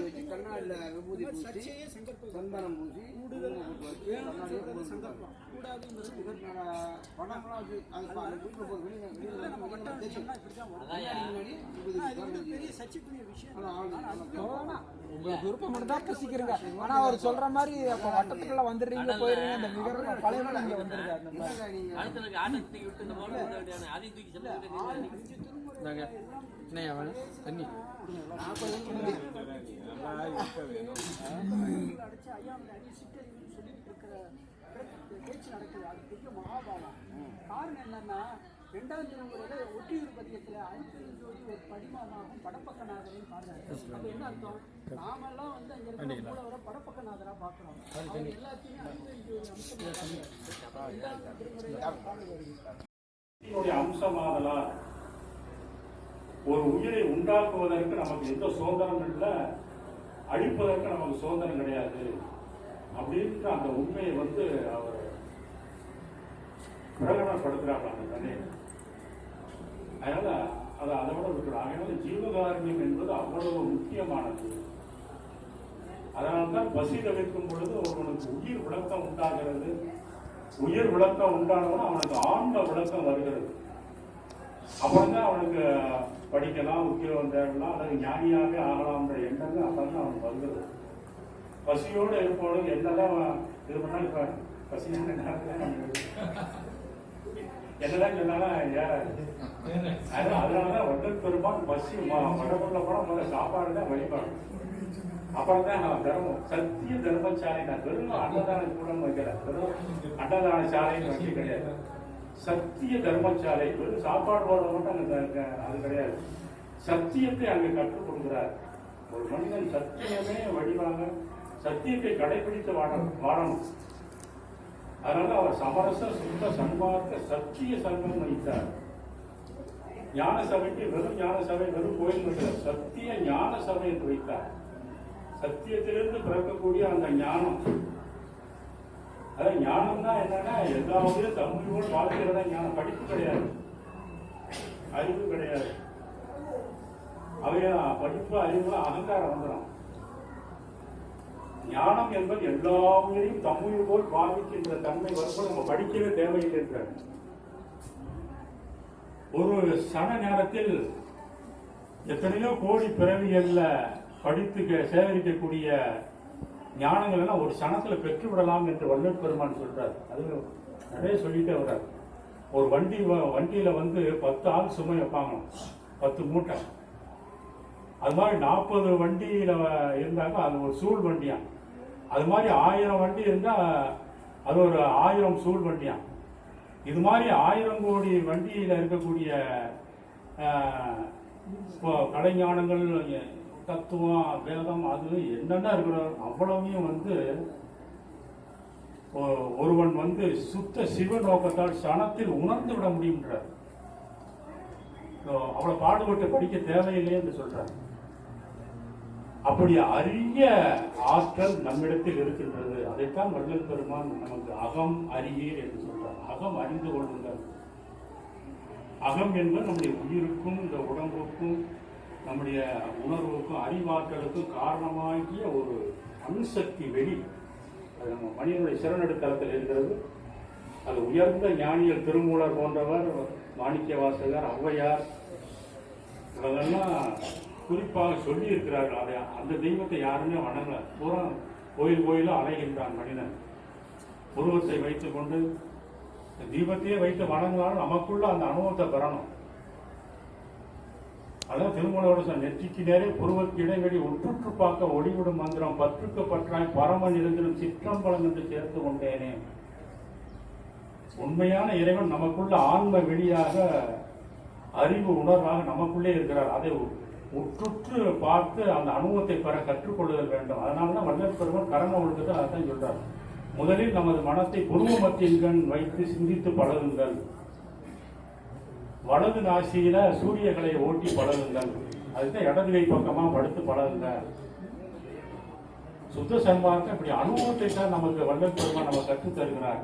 வச்சு கண்ணாடியில் விபூதி பூசி சந்தனம் பூசி பணம்லாம் வச்சு உங்களுக்கு விருப்பம் மட்டும் தான் பூசிக்கிறீங்க. ஆனா அவர் சொல்ற மாதிரி அப்ப வட்டத்துக்குள்ள வந்துடுறீங்க போயிருங்க அந்த மிகர பழைய இங்க வந்துருங்க. தண்ணி பேச்சு நடக்குது. அது பெரிய மகாபாலம். காரணம் என்னன்னா 2ஆம் திருமுறையில ஒட்டியூர் பதிகத்துல ஐம்பெருஞ்சோதி ஒரு படிமானாகும் படப்பக்கநாதரையும் பாடுறாரு. அப்ப என்ன அர்த்தம்? நாமெல்லாம் வந்து அங்க இருக்கிற கூட வர படப்பக்கநாதரா பாக்குறோம். எல்லாத்தையுமே ஐம்பெருஞ்சோதி அம்சமாதலால் ஒரு உயிரை உண்டாக்குவதற்கு நமக்கு எந்த சுதந்திரம் இல்லை, அழிப்பதற்கு நமக்கு சுதந்திரம் கிடையாது அப்படின்ற அந்த உண்மையை வந்து அவர் பிரகடனப்படுத்துறாங்க அந்த கதையை. அதனால அதை விட விட்டுறாங்க. அதனால ஜீவகாருண்யம் என்பது அவ்வளவு முக்கியமானது. அதனால்தான் பசி தவிர்க்கும் பொழுது ஒருவனுக்கு உயிர் விளக்கம் உண்டாகிறது. உயிர் விளக்கம் உண்டானவன் அவனுக்கு ஆன்ம விளக்கம் வருகிறது. அப்பதான் அவனுக்கு படிக்கலாம், உத்தியோகம் தேடலாம், அல்லது ஞானியாக ஆகலாம்ன்ற எண்ணங்கள் அப்பதான் அவனுக்கு வருகிறது. பசியோடு இருப்பவனுக்கு என்னதான் இது பண்ணா இப்ப பசி என்னதான் சொன்னாலும் அதனாலதான் வள்ளல் பெருமான் பசி வடபுள்ள கூட முதல்ல சாப்பாடு தான் வழிபாடு. அப்புறம் தான் தர்மம் சத்திய தர்மசாலை தான். வெறும் அன்னதான கூடம் வைக்கல, வெறும் அன்னதான சாலைன்னு வச்சு கிடையாது. சத்திய தர்மசாலை வெறும் சாப்பாடு போடுறது மட்டும் அங்க அது கிடையாது. சத்தியத்தை அங்க கற்றுக் கொடுக்கிறார். ஒரு மனிதன் சத்தியமே வழிவாங்க, சத்தியத்தை கடைபிடித்து வாழணும். அதனால அவர் சமரச சுத்த சன்மார்க்க சத்திய சங்கம் வைத்தார். ஞான சபைக்கு வெறும் ஞான சபை, வெறும் கோயில் மட்டும் சத்திய ஞான சபை என்று வைத்தார். சத்தியத்திலிருந்து பிறக்கக்கூடிய அந்த ஞானம், அதாவது ஞானம் தான் என்னன்னா எல்லாமே தமிழோடு வாழ்க்கிறதா ஞானம். படிப்பு கிடையாது, அறிவு கிடையாது. அவையா படிப்பு அறிவு அகங்காரம் வந்துடும். ஞானம் என்பது எல்லா உயிரையும் தமிழ் போல் பாதிக்கின்ற தன்மை வரும்போது நம்ம படிக்கவே தேவையில்லை என்றார். ஒரு சன நேரத்தில் எத்தனையோ கோடி பிறவிகள்ல படித்து சேகரிக்கக்கூடிய ஞானங்கள் எல்லாம் ஒரு சனத்துல பெற்றுவிடலாம் என்று வள்ளல் பெருமான் சொல்றார். அது நிறைய சொல்லிட்டே வர்றார். ஒரு வண்டியில வந்து 10 ஆள் சுமை வைப்பாங்க, 10 மூட்டை. அது மாதிரி 40 வண்டியில இருந்தாங்க, அது ஒரு சூழ் வண்டியா. அது மாதிரி 1000 வண்டி இருந்தா அது ஒரு 1000 சூழ் வண்டியா. இது மாதிரி 1000 கோடி வண்டியில இருக்கக்கூடிய கலைஞானங்கள், தத்துவம், வேதம், அது என்னென்ன இருக்கிற அவ்வளவையும் வந்து ஒருவன் வந்து சுத்த சிவ நோக்கத்தால் சனத்தில் உணர்ந்து விட முடியும்ன்றார். அவ்வளவு பாடுபட்டு படிக்க தேவையில்லை என்று சொல்றார். அப்படி அரிய ஆற்றல் நம்மிடத்தில் இருக்கின்றது. அதைத்தான் வள்ளல் பெருமான் நமக்கு அகம் அறியீர் என்று சொல்றார். அகம் அறிந்து கொள்ளுங்கள். அகம் என்பது நம்முடைய உயிருக்கும் இந்த உடம்புக்கும் நம்முடைய உணர்வுக்கும் அறிவாற்றலுக்கும் காரணமாகிய ஒரு அணுசக்தி வெளி. அது நம்ம மனிதனுடைய சிறநெடுத்தளத்தில் இருக்கிறது. அது உயர்ந்த ஞானியர் திருமூலர் போன்றவர், மாணிக்க வாசகர், ஔவையார், அதெல்லாம் குறிப்பாக சொல்லி இருக்கிறார்கள். அதை அந்த தெய்வத்தை யாருமே வணங்கல. பூரா கோயிலும் அலைகின்றான் மனிதன். உருவத்தை வைத்துக் கொண்டு தீபத்தையே வைத்து வணங்கினாலும் நமக்குள்ள அந்த அனுபவத்தை பெறணும். அதான் திருமூலோட நெற்றிக்கு நேரே புருவக்கு இடைவெளி உற்றுற்று பார்க்க ஒளிவிடும் மந்திரம் பற்றுக்கு பற்றாய் பரமன் இருந்திடும் சிற்றம்பலம் என்று சேர்த்து கொண்டேனே. உண்மையான இறைவன் நமக்குள்ள ஆன்ம வெளியாக அறிவு உணர்வாக நமக்குள்ளே இருக்கிறார். அதை உற்றுற்று பார்த்து அந்த அனுபவத்தை பெற கற்றுக்கொள்ளுதல் வேண்டும். அதனாலதான் வள்ளல் பெருமான் கரண ஒழுக்கத்தை அதான் சொல்றார். முதலில் நமது மனத்தை புருவ மத்தியன்கண் வைத்து சிந்தித்து பழகுங்கள். வலது நாசியில சூரியகளை ஓட்டி பழகுங்கள். அதுதான் இடது கை பக்கமா படுத்து பழகுங்க. சுத்த சன்மார்க்கம் இப்படி அனுபவத்தை தான் நமக்கு வள்ளல் பெருமான் நம்ம கற்றுத் தருகிறார்.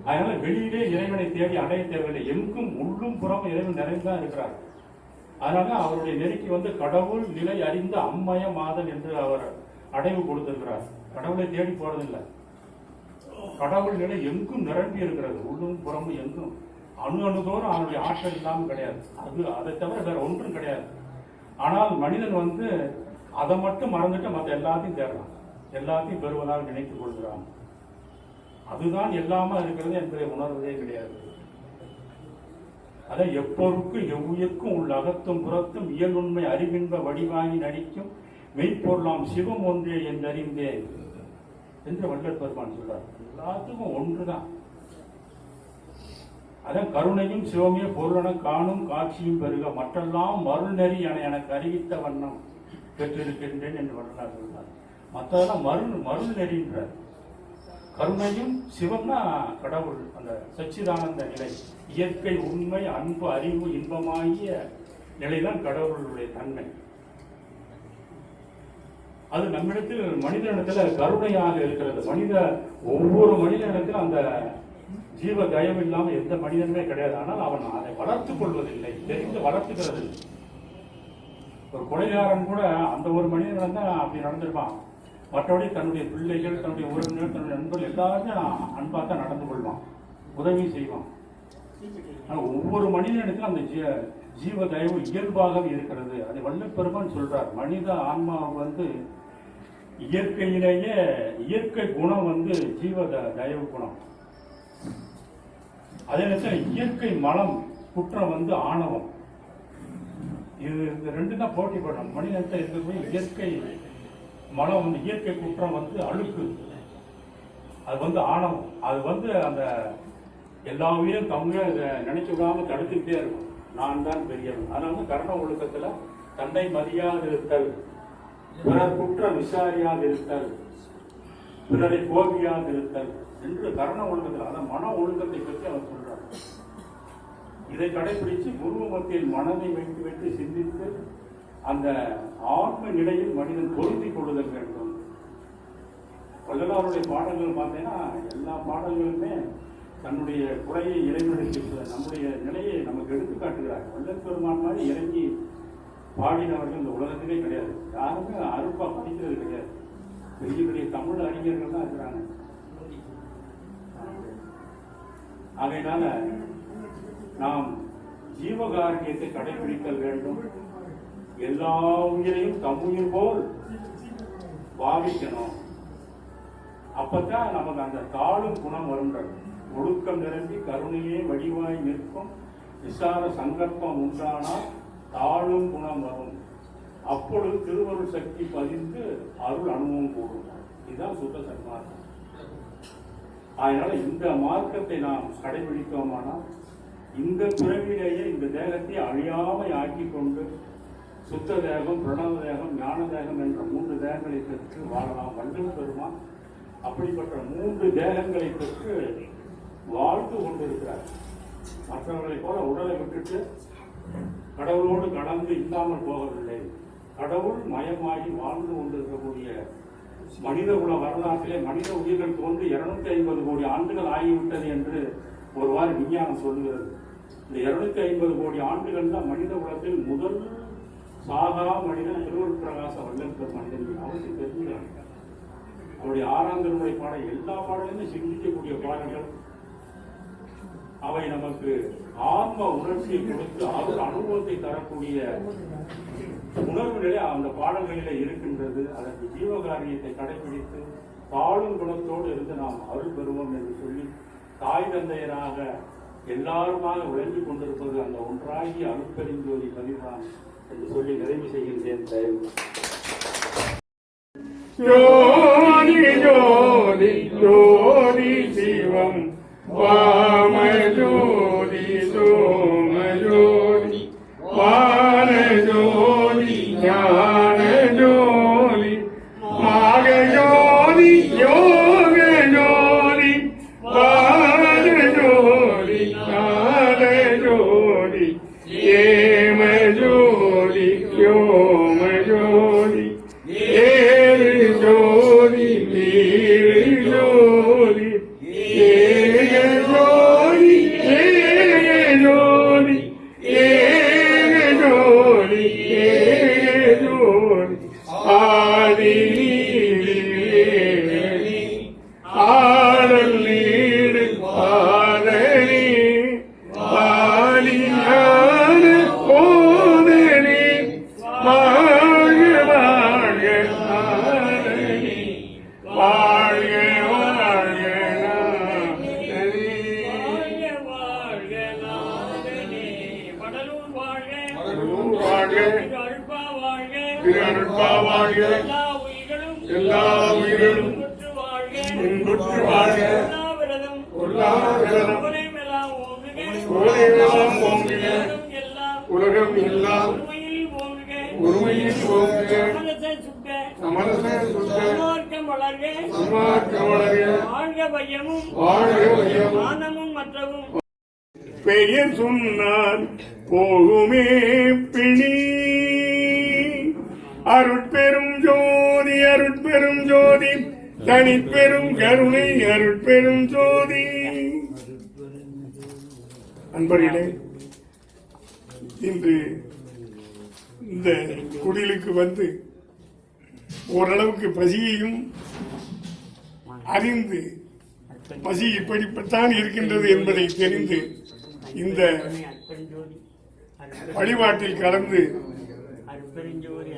அதனால வெளியிலே இறைவனை தேடி அடைய தேவையில்லை. எங்கும் உள்ளும் புறம் இறைவன் நிறைந்துதான் இருக்கிறார். அதனால அவருடைய நெருக்கி வந்து கடவுள் நிலை அறிந்த அம்மய மாதன் என்று அவர் அடைவு கொடுத்திருக்கிறார். கடவுளை தேடி போறதில்லை. கடவுள் நிலை எங்கும் நிரம்பி இருக்கிறது, உள்ளும் புறமும் எங்கும். அணு அணுதோறும் அவனுடைய ஆற்றல் இல்லாமல் கிடையாது. அதை தவிர வேற ஒன்றும் கிடையாது. ஆனால் மனிதன் வந்து அதை மட்டும் மறந்துட்டு மற்ற எல்லாத்தையும் தேடுறான், எல்லாத்தையும் பெறுவதாக நினைத்துக் கொள்கிறான். அதுதான் எல்லாமே இருக்கிறது என்பதை உணர்வதே கிடையாது. அதை எப்பொருக்கும் எவ்வுயிர்க்கும் உள்ள அகத்தும் புறத்தும் இயலுண்மை அறிவின்ப வடிவாங்கி நடிக்கும் மெய்ப்பொருளாம் சிவம் ஒன்றே என்று அறிந்தேன் என்று வள்ளல் பெருமான் சொல்றார். எல்லாத்துக்கும் ஒன்றுதான். அதான் கருணையும் சிவமே பொருளென காணும் காட்சியும் பெருக மற்றெல்லாம் மருள் நெறி என எனக்கு அறிவித்த வண்ணம் பெற்றிருக்கின்றேன் என்று வள்ளலார் சொல்றார். மற்றதெல்லாம் மருள் நெறின்றார். கருணையும் சிவம்னா கடவுள், அந்த சச்சிதானந்த நிலை, இயற்கை உண்மை அன்பு அறிவு இன்பமாகிய நிலைதான் கடவுளுடைய தன்மை. அது நம்மிடத்தில் மனிதனிடத்துல கருணையாக இருக்கிறது. ஒவ்வொரு மனிதனிடத்தில் அந்த ஜீவ தயவு இல்லாம எந்த மனிதனுமே கிடையாது. ஆனால் அவன் அதை வளர்த்துக் கொள்வதில்லை, தெரிந்து வளர்த்துக்கிறது. ஒரு கொலைகாரன் கூட அந்த ஒரு மனிதன் தான் அப்படி நடந்திருப்பான். மற்றபடி தன்னுடைய பிள்ளைகள், தன்னுடைய உறவினர்கள், தன்னுடைய நண்பர்கள் எல்லாருமே அன்பா தான் நடந்து கொள்வான், உதவி செய்வான். ஆனால் ஒவ்வொரு மனிதனிடத்திலும் அந்த ஜீவ தயவு இயல்பாகவே இருக்கிறது. அதை வள்ளல் பெருமான் சொல்றார். மனித ஆன்மா வந்து இயற்கையிலேயே இயற்கை குணம் வந்து ஜீவ தயவு குணம். அதே நேரத்தில் இயற்கை மலம் குற்றம் வந்து ஆணவம். இது ரெண்டு தான் போட்டி போடணும். மனிதத்தை இருக்கக்கூடிய இயற்கை மலம் வந்து இயற்கை குற்றம் வந்து அழுக்கு, அது வந்து ஆணவம். அது வந்து அந்த எல்லா உயிரும் தம்மையும் இதை நினைச்சு விடாம தடுத்துக்கிட்டே இருக்கும். நான் தான் பெரியவன். அதனால கர்ண ஒழுக்கத்துல தன்னை மதியாதிருத்தல், பிறர் குற்றம் விசாரியாதிருத்தல், பிறரை கோபியாதிருத்தல் என்று கர்ண ஒழுக்கத்தில், அதான் மன ஒழுக்கத்தை பற்றி அவர் சொல்றார். இதை கடைபிடிச்சு குரு மத்தியில் மனதை வைத்து சிந்தித்து அந்த ஆத்ம நிலையில் மனிதன் பொருந்திக் கொள்ளுதல் வேண்டும். வள்ளலாருடைய பாடல்கள் பார்த்தீங்கன்னா எல்லா பாடல்களுமே தன்னுடைய குறையை இறைவனுக்கு நம்முடைய நிலையை நமக்கு எடுத்து காட்டுகிறார். வள்ளல் பெருமான் மாதிரி இறங்கி பாடினவர்கள் இந்த உலகத்திலே கிடையாது. யாருமே அருப்பா படிக்கிறது கிடையாது. பெரிய பெரிய தமிழ் அறிஞர்கள் தான் இருக்கிறாங்க. ஆகையினால நாம் ஜீவகாரணியத்தை கடைபிடித்தல் வேண்டும். எல்லா உயிரையும் தம்முயிர் போல் பாவிக்கணும். அப்பதான் நமக்கு அந்த தாழும் குணம் வருன்றது. ஒழுக்கம் நிரம்பி கருணையே வடிவாய் நிற்கும் விசார சங்கல்பம் உண்டானால் தாழும் குணம் வரும். அப்பொழுது திருவருள் சக்தி பதிந்து அருள் அனுபவம் கூடும். இதுதான் சுத்த சன்மார்க்கம். அதனால இந்த மார்க்கத்தை நாம் கடைபிடித்தோமானால் இந்த பிறவிலேயே இந்த தேகத்தை அழியாமை ஆக்கி கொண்டு சுத்த தேகம், பிரணவ தேகம், ஞான தேகம் என்ற 3 தேகங்களை பெற்று வாழலாம். வள்ளல் பெருமான் அப்படிப்பட்ட 3 தேகங்களை பெற்று வாழ்ந்து கொண்டிருக்கிறார். மற்றவர்களை போல உடலை விட்டுட்டு கடவுளோடு கலந்து இல்லாமல் போகவில்லை. கடவுள் மயமாகி வாழ்ந்து கொண்டிருக்கக்கூடிய மனித குல வரலாற்றிலே மனித உயிர்கள் தோன்றி 250 கோடி ஆண்டுகள் ஆகிவிட்டது என்று ஒருவாறு விஞ்ஞானம் சொல்லுகிறது. இந்த 250 கோடி ஆண்டுகள் தான் மனித குலத்தில் முதல் சாகா மனிதன் திருவள்ளுவர் பிரகாச வள்ளல் பெருமான். அவருக்கு தெரிஞ்சுக்கிறாங்க. அவருடைய 6ஆம் திருமுறை பாடல் எல்லா பாடலுமே சிந்திக்கக்கூடிய பாடல்கள். அவை நமக்கு ஆத்ம உணர்ச்சியை கொடுத்து அவர் அனுபவத்தை தரக்கூடிய உணர்வு நிலை அந்த பாடல்களிலே இருக்கின்றது. அதற்கு ஜீவகாரியத்தை கடைபிடித்து பாடும் குணத்தோடு இருந்து நாம் அருள் பெறுவோம் என்று சொல்லி தாய் தந்தையராக எல்லாருமாக விளங்கிக் கொண்டிருப்பது அந்த ஒன்றாகி அருட்பெருஞ்சோதி பதிவான் என்று சொல்லி நிறைவு செய்கின்றேன். தயவு ஜோதி ஜோதி ஜோதி சிவம் வாம ஜோதி சோம ஜோதி வான ஜோதி ஞான ஜோதி மாக ஜோதி யோக ஜோதி வான ஜோதி ஞான ஜோதி ஏம ஜோதி யோம ஜோதி ஏழு ஜோதி நீரு ஜோதி ஏக ஜோதி ஆதி நீதி ஆடல் நீடு பாதனி பாலியான போதனி வாழ்க வாழ்க நாதனி வாழ்க வாழ்க நாதனி வாழ்க நாதனே வடலூர் வாழ்க வாழ்க அருட்பா வாழ்க திரு அருட்பா வாழ்க எல்லா உயிர்களும் இன்புற்று வாழ்க இன்புற்று வாழ்க உண்ணாவிரதம் உண்ணாவிரதம் உலகமெல்லாம் ஓங்குக உலகமெல்லாம் ஓங்குக எல்லாம் உலகம் எல்லாம் உண்மையில் ஓங்குக உண்மையில் ஓங்குக சமரச சுத்த சமரச சுத்த சன்மார்க்கம் வளர்க சன்மார்க்கம் வளர்க வாழ்க வையமும் வாழ்க வையம் மானமும் மற்றவும் பெயர் சொன்னால் போகுமே பிணி அருட்பெரும் ஜோதி அருட்பெரும் ஜோதி தனிப்பெரும் கருணை அருட்பெரும் ஜோதி. அன்பர்களே, இன்று இந்த குடிலுக்கு வந்து ஓரளவுக்கு பசியையும் அறிந்து பசி இப்படித்தான் இருக்கின்றது என்பதை தெரிந்து இந்த வழிபாட்டில் கலந்து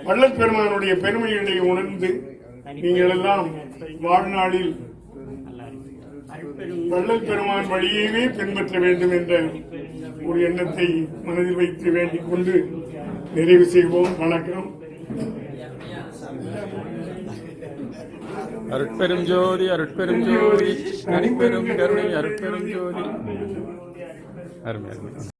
வள்ளல் பெருமானுடைய பெருமைகளை உணர்ந்து நீங்கள் எல்லாம் வாழ்நாளில் வள்ளல் பெருமான் வழியவே பின்பற்ற வேண்டும் என்ற ஒரு எண்ணத்தை மனதில் வைத்து வேண்டிக் கொண்டு நிறைவு செய்வோம். வணக்கம். அருட்பெரும் ஜோதி அருட்பெரும் ஜோதி தனிப்பெரும் கருணை அருட்பெரும் ஜோதி. அருமை.